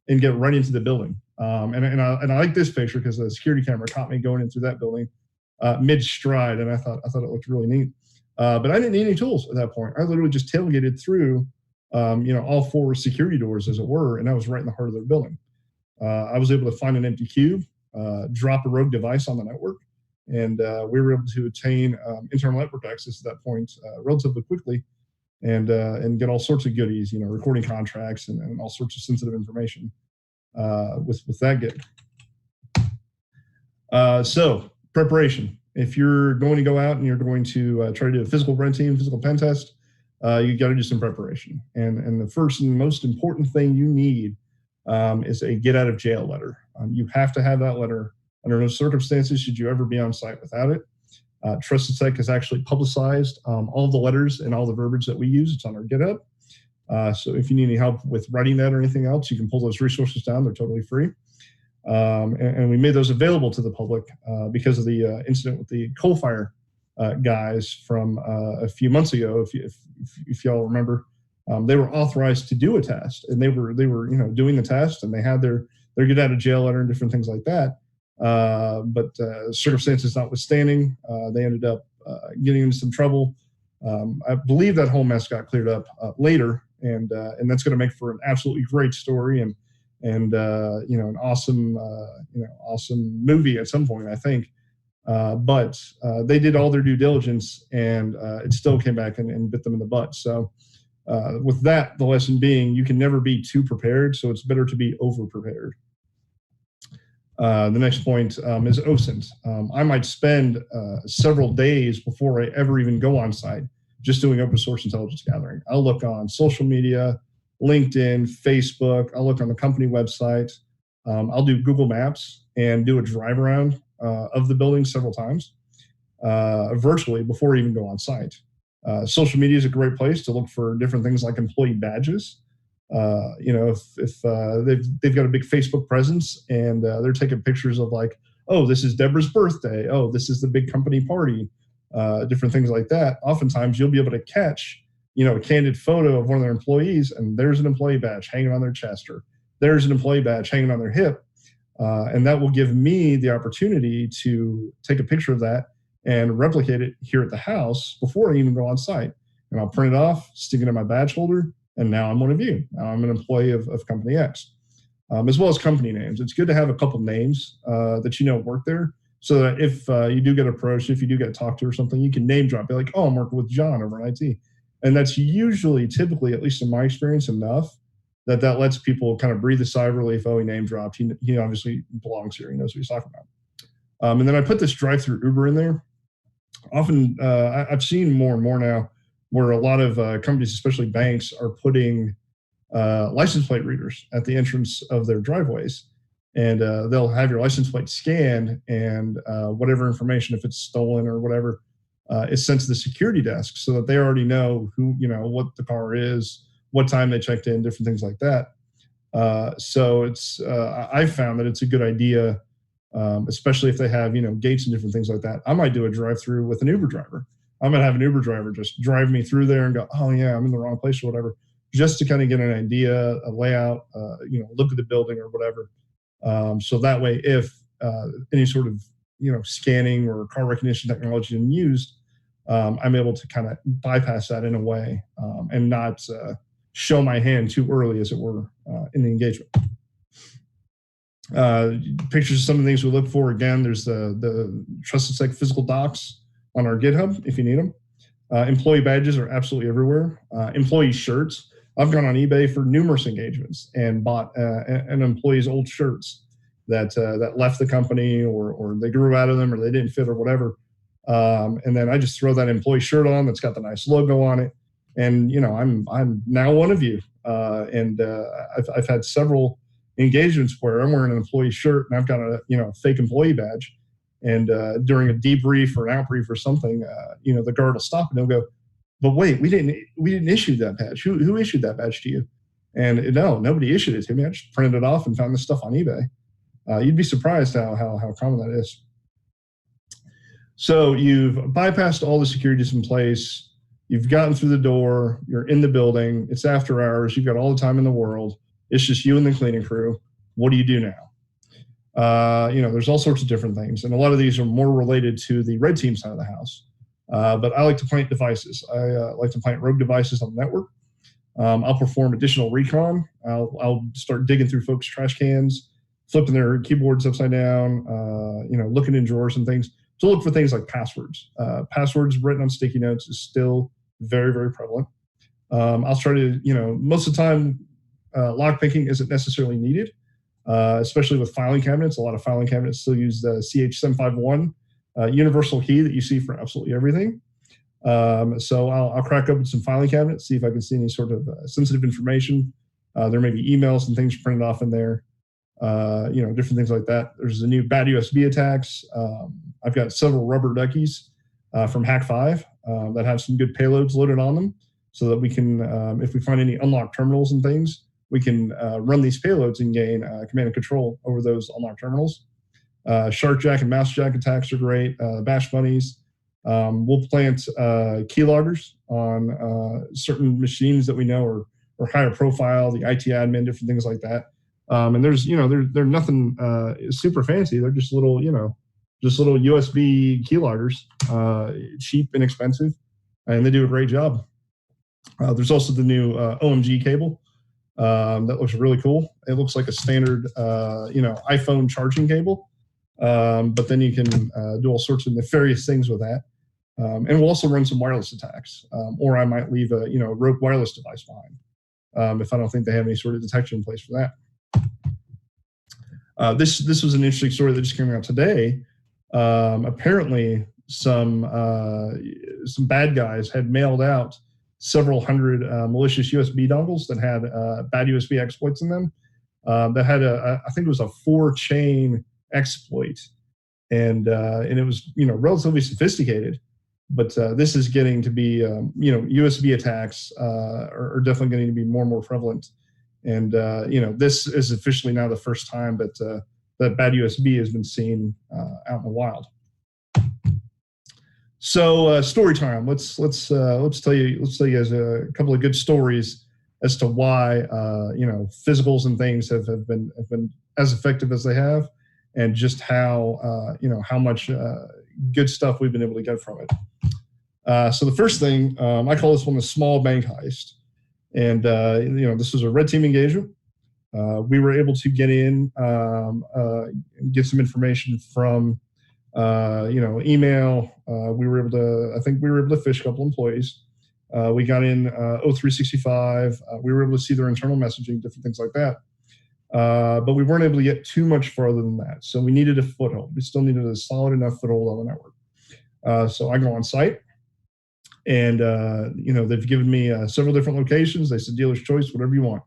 and get right into the building. And I like this picture because the security camera caught me going in through that building mid stride, and I thought it looked really neat. But I didn't need any tools at that point. I literally just tailgated through, all 4 security doors, as it were, and I was right in the heart of their building. I was able to find an empty cube, drop a rogue device on the network, and we were able to obtain internal network access at that point relatively quickly, and get all sorts of goodies, recording contracts and all sorts of sensitive information with that gig. So preparation. If you're going to go out and you're going to try to do a physical red team, physical pen test, you got to do some preparation. And the first and most important thing you need is a get out of jail letter. You have to have that letter. Under no circumstances should you ever be on site without it. Trusted Sec has actually publicized all the letters and all the verbiage that we use. It's on our GitHub. So if you need any help with writing that or anything else, you can pull those resources down. They're totally free. And we made those available to the public because of the incident with the coal fire guys from a few months ago. If y'all remember, they were authorized to do a test, and they were doing the test, and they had their get out of jail letter and different things like that. But circumstances notwithstanding, they ended up getting into some trouble. I believe that whole mess got cleared up later, and that's going to make for an absolutely great story and an awesome awesome movie at some point, I think. But they did all their due diligence, and it still came back and bit them in the butt. So with that, the lesson being, you can never be too prepared, so it's better to be over prepared. The next point is OSINT. I might spend several days before I ever even go on site just doing open source intelligence gathering. I'll look on social media, LinkedIn, Facebook. I'll look on the company website. I'll do Google Maps and do a drive around of the building several times virtually before I even go on site. Social media is a great place to look for different things like employee badges. If they've got a big Facebook presence and they're taking pictures of like, oh, this is Deborah's birthday. Oh, this is the big company party. Different things like that. Oftentimes you'll be able to catch, a candid photo of one of their employees, and there's an employee badge hanging on their chest, or there's an employee badge hanging on their hip. And that will give me the opportunity to take a picture of that and replicate it here at the house before I even go on site. And I'll print it off, stick it in my badge holder, and now I'm one of you. Now I'm an employee of Company X, as well as company names. It's good to have a couple names that work there, so that if you do get approached, if you do get talked to or something, you can name drop. Be like, oh, I'm working with John over in IT. And that's typically, at least in my experience, enough that lets people kind of breathe a sigh of relief. Oh, he name dropped. He obviously belongs here. He knows what he's talking about. And then I put this drive-through Uber in there. Often, I've seen more and more now where a lot of companies, especially banks, are putting license plate readers at the entrance of their driveways. And they'll have your license plate scanned, and whatever information, if it's stolen or whatever, is sent to the security desk so that they already know what the car is, what time they checked in, different things like that. So I've found that it's a good idea, especially if they have, gates and different things like that. I might do a drive-through with an Uber driver. I'm going to have an Uber driver just drive me through there and go, oh yeah, I'm in the wrong place or whatever, just to kind of get an idea, a layout, look at the building or whatever. So that way, if any sort of, scanning or car recognition technology is used, I'm able to kind of bypass that in a way and not show my hand too early, as it were, in the engagement. Pictures of some of the things we look for. Again, there's the Trusted Sec physical docs on our GitHub if you need them. Employee badges are absolutely everywhere. Employee shirts. I've gone on eBay for numerous engagements and bought an employee's old shirts that left the company, or they grew out of them, or they didn't fit, or whatever. And then I just throw that employee shirt on that's got the nice logo on it, and I'm now one of you. And I've had several engagements where I'm wearing an employee shirt and I've got a fake employee badge. And during a debrief or an outbrief or something, the guard will stop and they'll go, "But wait, we didn't issue that badge. Who issued that badge to you?" And no, nobody issued it to me. I just printed it off and found this stuff on eBay. You'd be surprised how common that is. So you've bypassed all the securities in place. You've gotten through the door. You're in the building. It's after hours. You've got all the time in the world. It's just you and the cleaning crew. What do you do now? There's all sorts of different things, and a lot of these are more related to the red team side of the house. But I like to plant devices. I like to plant rogue devices on the network. I'll perform additional recon. I'll start digging through folks' trash cans, flipping their keyboards upside down, looking in drawers and things to look for things like passwords. Passwords written on sticky notes is still very, very prevalent. I'll try to, most of the time, lock picking isn't necessarily needed. Especially with filing cabinets. A lot of filing cabinets still use the CH751 universal key that you see for absolutely everything. So I'll crack open some filing cabinets, see if I can see any sort of sensitive information. There may be emails and things printed off in there, different things like that. There's a new bad USB attacks. I've got several rubber duckies from Hack5 that have some good payloads loaded on them. so that we can, if we find any unlocked terminals and things, we can run these payloads and gain command and control over those unlocked terminals. Sharkjack and Mousejack attacks are great. Bash bunnies. We'll plant keyloggers on certain machines that we know are higher profile, the IT admin, different things like that. And there's, they're nothing super fancy. They're just little, just little USB keyloggers, cheap, inexpensive, and they do a great job. There's also the new OMG cable that looks really cool. It looks like a standard, iPhone charging cable, but then you can do all sorts of nefarious things with that. And we'll also run some wireless attacks, or I might leave a rogue wireless device behind if I don't think they have any sort of detection in place for that. This was an interesting story that just came out today. Apparently, some bad guys had mailed out several hundred malicious USB dongles that had bad USB exploits in them. That had I think it was a 4-chain exploit, and it was relatively sophisticated. But this is getting to be USB attacks are definitely getting to be more and more prevalent. And this is officially now the first time that that bad USB has been seen out in the wild. So story time. Let's tell you guys a couple of good stories as to why physicals and things have been as effective as they have, and just how how much good stuff we've been able to get from it. So the first thing, I call this one the small bank heist. And, this was a red team engagement. We were able to get in, get some information from, email. I think we were able to fish a couple employees. We got in O365. We were able to see their internal messaging, different things like that. But we weren't able to get too much farther than that. So we needed a foothold. We still needed a solid enough foothold on the network. So I go on site. And, they've given me several different locations. They said, dealer's choice, whatever you want.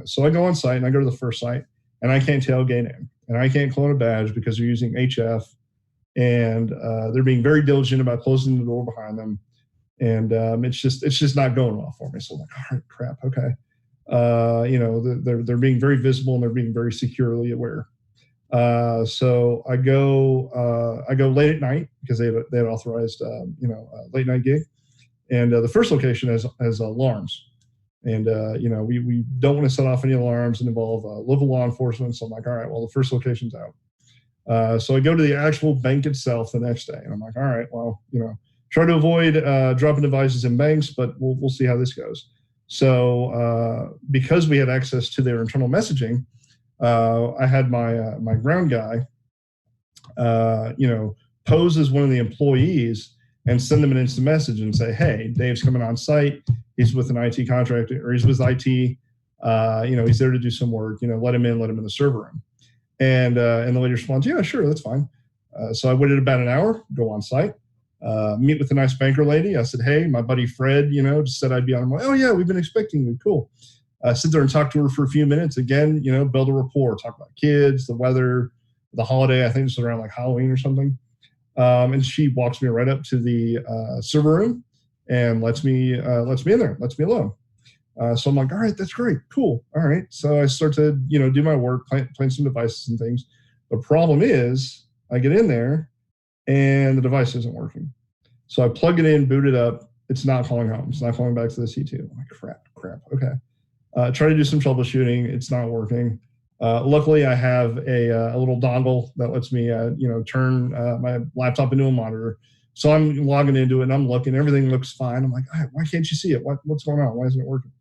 So I go on site and I go to the first site and I can't tailgate in and I can't clone a badge because they're using HF and they're being very diligent about closing the door behind them. And it's just not going well for me. So I'm like, all right, crap. Okay. They're being very visible and they're being very securely aware. So I go late at night because they had authorized, a late night gig. And the first location has alarms. And, we don't want to set off any alarms and involve local law enforcement. So I'm like, all right, well, the first location's out. So I go to the actual bank itself the next day. And I'm like, all right, well, try to avoid dropping devices in banks, but we'll see how this goes. So because we had access to their internal messaging, I had my ground guy, pose as one of the employees and send them an instant message and say, hey, Dave's coming on site. He's with an IT contractor, or he's with IT. He's there to do some work. Let him in the server room. And the lady responds, yeah, sure, that's fine. So I waited about an hour, go on site, meet with a nice banker lady. I said, hey, my buddy Fred, just said I'd be on. I'm like, oh yeah, we've been expecting you. Cool. Sit there and talk to her for a few minutes. Again, build a rapport, talk about kids, the weather, the holiday. I think it's around like Halloween or something. And she walks me right up to the server room and lets me in there, lets me alone. So I'm like, all right, that's great, cool. All right. So I start to, do my work, plant some devices and things. The problem is I get in there and the device isn't working. So I plug it in, boot it up. It's not calling home. It's not calling back to the C2. I'm like, crap. Okay. Try to do some troubleshooting. It's not working. Luckily, I have a little dongle that lets me, turn my laptop into a monitor. So I'm logging into it and I'm looking. Everything looks fine. I'm like, all right, why can't you see it? What's going on? Why isn't it working?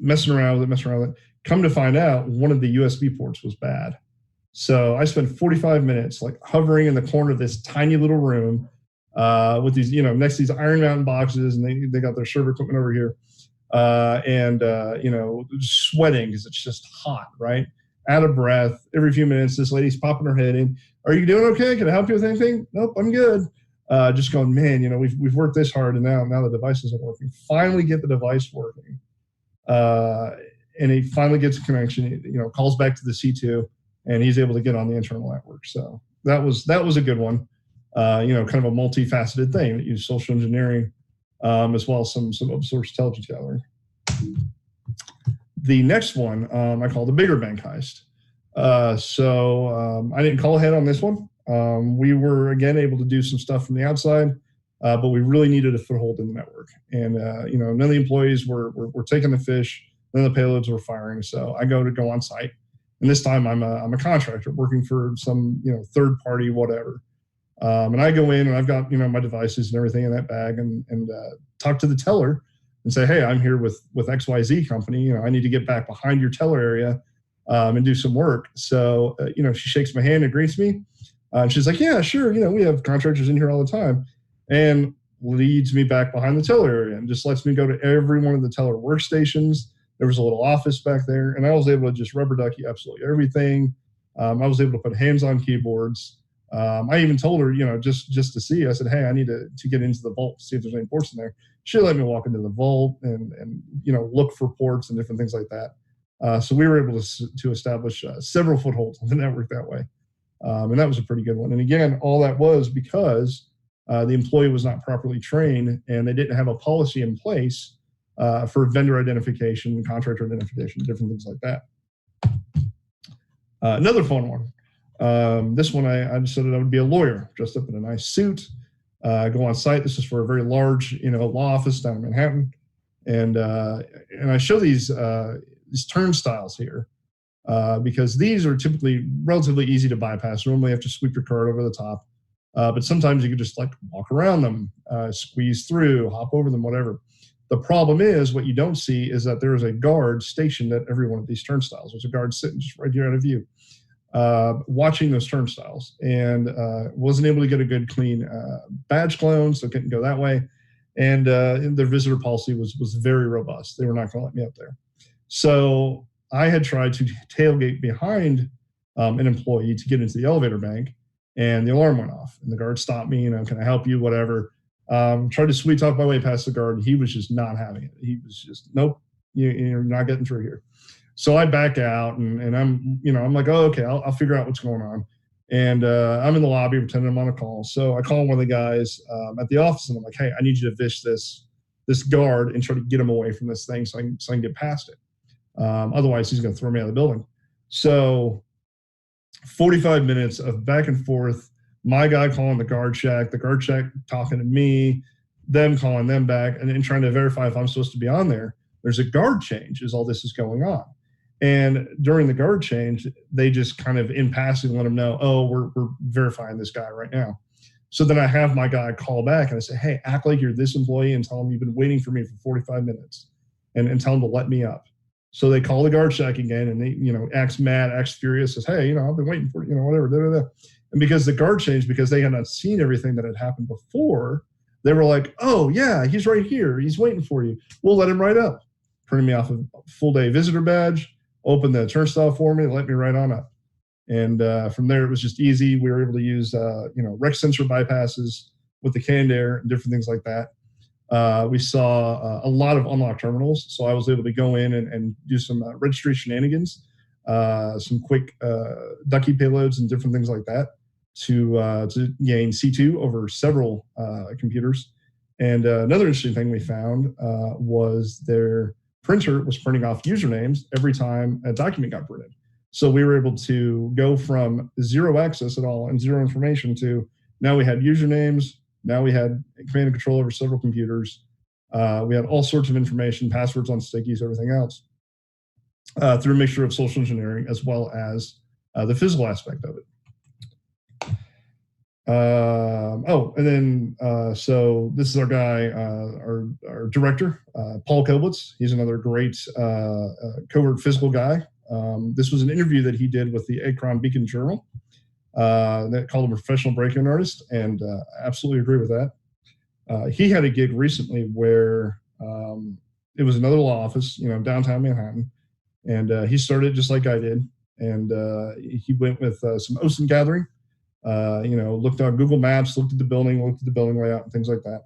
Messing around with it. Come to find out, one of the USB ports was bad. So I spent 45 minutes like hovering in the corner of this tiny little room with these, next to these Iron Mountain boxes, and they got their server equipment over here. Sweating because it's just hot, right? Out of breath. Every few minutes, this lady's popping her head in. Are you doing okay? Can I help you with anything? Nope, I'm good. Just going, man, we've worked this hard and now the device isn't working. Finally get the device working. And he finally gets a connection, calls back to the C2 and he's able to get on the internal network. So that was a good one. kind of a multifaceted thing that uses social engineering as well as some open source intelligence gathering. The next one I call the bigger bank heist. So I didn't call ahead on this one. We were, again, able to do some stuff from the outside, but we really needed a foothold in the network. And, none of the employees were taking the fish, none of the payloads were firing. So I go on site. And this time I'm a contractor working for some, third party, whatever. And I go in and I've got, my devices and everything in that bag and talk to the teller and say, hey, I'm here with XYZ company. I need to get back behind your teller area and do some work. So, she shakes my hand and greets me. And she's like, yeah, sure. We have contractors in here all the time, and leads me back behind the teller area and just lets me go to every one of the teller workstations. There was a little office back there, and I was able to just rubber ducky absolutely everything. I was able to put hands on keyboards. I even told her, just to see, I said, hey, I need to get into the vault to see if there's any ports in there. She let me walk into the vault and look for ports and different things like that. So we were able to establish several footholds on the network that way. And that was a pretty good one. And again, all that was because the employee was not properly trained and they didn't have a policy in place for vendor identification, contractor identification, different things like that. Another fun one. This one, I decided I would be a lawyer, dressed up in a nice suit, go on site. This is for a very large, law office down in Manhattan. And I show these turnstiles here because these are typically relatively easy to bypass. Normally you have to sweep your card over the top. But sometimes you can just walk around them, squeeze through, hop over them, whatever. The problem is what you don't see is that there is a guard stationed at every one of these turnstiles. There's a guard sitting just right here out of view, watching those turnstiles, and wasn't able to get a good clean badge clone, so couldn't go that way. And their visitor policy was very robust. They were not going to let me up there. So I had tried to tailgate behind an employee to get into the elevator bank, and the alarm went off. And the guard stopped me, can I help you, whatever. Tried to sweet talk my way past the guard. He was just not having it. He was just, nope, you're not getting through here. So I back out, and I'm like, oh, okay, I'll figure out what's going on. And I'm in the lobby pretending I'm on a call. So I call one of the guys at the office, and I'm like, hey, I need you to fish this guard and try to get him away from this thing so I can get past it. Otherwise, he's going to throw me out of the building. So 45 minutes of back and forth, my guy calling the guard shack talking to me, them calling them back, and then trying to verify if I'm supposed to be on there. There's a guard change as all this is going on. And during the guard change, they just kind of in passing let them know, oh, we're verifying this guy right now. So then I have my guy call back and I say, hey, act like you're this employee and tell them you've been waiting for me for 45 minutes and tell them to let me up. So they call the guard shack again and they, acts mad, acts furious, says, hey, I've been waiting for, whatever, da, da, da. And because the guard changed, because they had not seen everything that had happened before, they were like, oh, yeah, he's right here. He's waiting for you. We'll let him right up. Printed me off a full day visitor badge, opened the turnstile for me, and let me right on up. And from there, it was just easy. We were able to use, rec sensor bypasses with the canned air and different things like that. We saw a lot of unlocked terminals. So I was able to go in and do some registry shenanigans, some quick ducky payloads and different things like that to gain C2 over several computers. And another interesting thing we found was their printer was printing off usernames every time a document got printed. So we were able to go from zero access at all and zero information to now we had usernames, now we had command and control over several computers. We had all sorts of information, passwords on stickies, everything else, through a mixture of social engineering as well as the physical aspect of it. So this is our guy, our director, Paul Koblitz. He's another great covert physical guy. This was an interview that he did with the Akron Beacon Journal that called him a professional break-in artist, and I absolutely agree with that. He had a gig recently where it was another law office, downtown Manhattan, and he started just like I did, and he went with some OSINT gathering. Looked on Google Maps, looked at the building layout and things like that.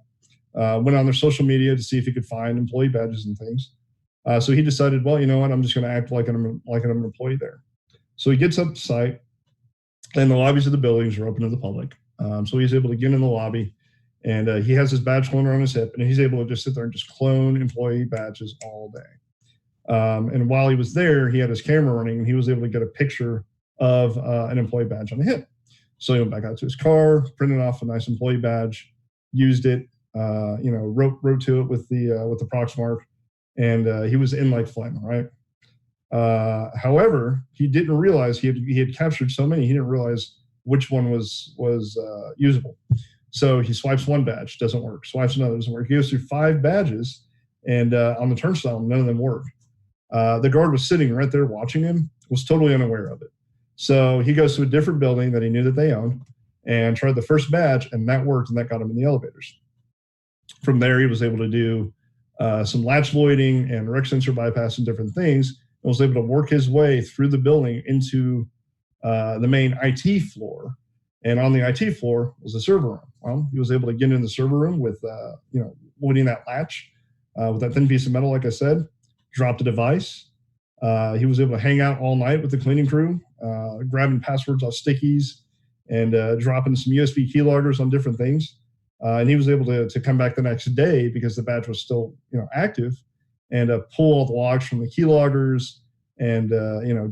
Went on their social media to see if he could find employee badges and things. So he decided, well, you know what, I'm just going to act like I'm an employee there. So he gets up to site, and the lobbies of the buildings are open to the public. So he's able to get in the lobby, and he has his badge holder on his hip, and he's able to just sit there and just clone employee badges all day. And while he was there, he had his camera running, and he was able to get a picture of an employee badge on the hip. So he went back out to his car, printed off a nice employee badge, used it, wrote to it with the Proxmark, and he was in like flame, right? However, he didn't realize he had captured so many. He didn't realize which one was usable. So he swipes one badge, doesn't work. Swipes another, doesn't work. He goes through 5 badges, and on the turnstile, none of them work. The guard was sitting right there watching him, was totally unaware of it. So he goes to a different building that he knew that they owned and tried the first badge, and that worked, and that got him in the elevators. From there, he was able to do some latch voiding and rec sensor bypass and different things, and was able to work his way through the building into the main IT floor. And on the IT floor was the server room. Well, he was able to get in the server room with, voiding that latch with that thin piece of metal, like I said, drop the device. He was able to hang out all night with the cleaning crew, grabbing passwords off stickies and dropping some USB keyloggers on different things. And he was able to come back the next day because the badge was still, active, and pull all the logs from the keyloggers and,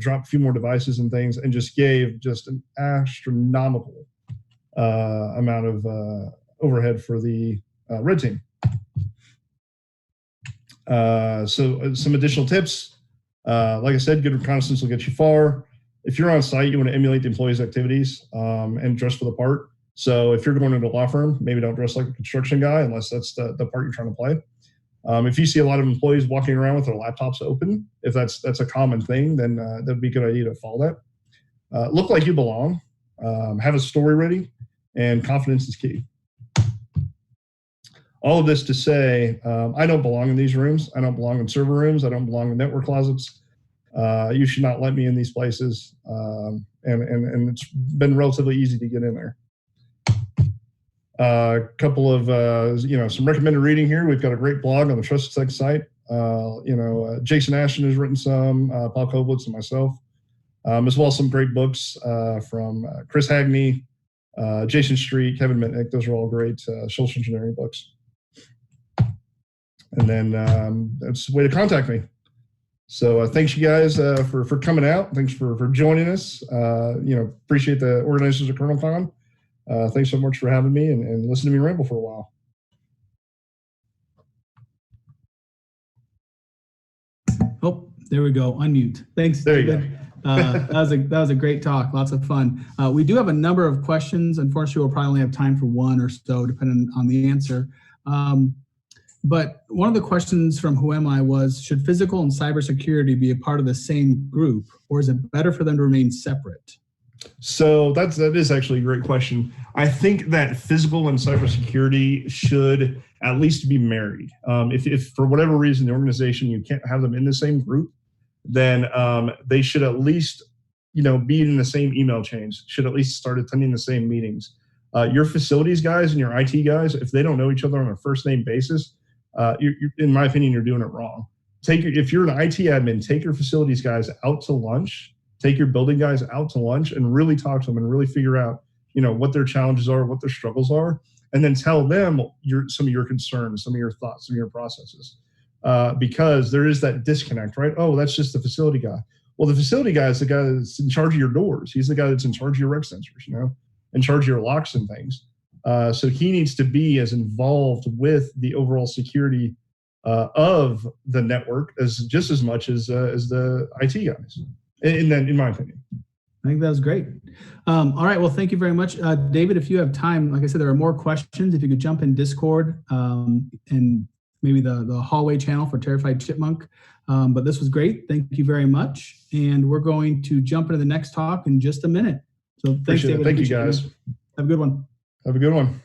drop a few more devices and things, and just gave just an astronomical amount of overhead for the red team. So some additional tips. Like I said, good reconnaissance will get you far. If you're on site, you want to emulate the employees' activities and dress for the part. So if you're going into a law firm, maybe don't dress like a construction guy unless that's the part you're trying to play. If you see a lot of employees walking around with their laptops open, if that's a common thing, then that'd be a good idea to follow that. Look like you belong. Have a story ready, and confidence is key. All of this to say, I don't belong in these rooms. I don't belong in server rooms. I don't belong in network closets. You should not let me in these places. And it's been relatively easy to get in there. A couple of, some recommended reading here. We've got a great blog on the Trusted Sec site. Jason Ashton has written some, Paul Koblitz and myself, as well as some great books from Chris Hagney, Jason Street, Kevin Mitnick. Those are all great social engineering books. And then that's a way to contact me. So thanks you guys for coming out. Thanks for joining us. Appreciate the organizers of KernelCon. Thanks so much for having me and listening to me ramble for a while. Oh, there we go. Unmute. Thanks, there David. You go. That was a great talk. Lots of fun. We do have a number of questions. Unfortunately, we'll probably only have time for one or so, depending on the answer. But one of the questions from Who Am I was, should physical and cybersecurity be a part of the same group, or is it better for them to remain separate? So that is actually a great question. I think that physical and cybersecurity should at least be married. If for whatever reason the organization, you can't have them in the same group, then they should at least be in the same email chains, should at least start attending the same meetings. Your facilities guys and your IT guys, if they don't know each other on a first name basis, in my opinion, you're doing it wrong. If you're an IT admin, take your facilities guys out to lunch. Take your building guys out to lunch and really talk to them and really figure out, what their challenges are, what their struggles are, and then tell them some of your concerns, some of your thoughts, some of your processes. Because there is that disconnect, right? Oh, that's just the facility guy. Well, the facility guy is the guy that's in charge of your doors. He's the guy that's in charge of your rec sensors, in charge of your locks and things. So he needs to be as involved with the overall security of the network just as much as the IT guys. In my opinion. I think that was great. All right. Well, thank you very much. David, if you have time, like I said, there are more questions. If you could jump in Discord and maybe the hallway channel for Terrified Chipmunk. But this was great. Thank you very much. And we're going to jump into the next talk in just a minute. So thanks, David. Thank you, guys. Have a good one. Have a good one.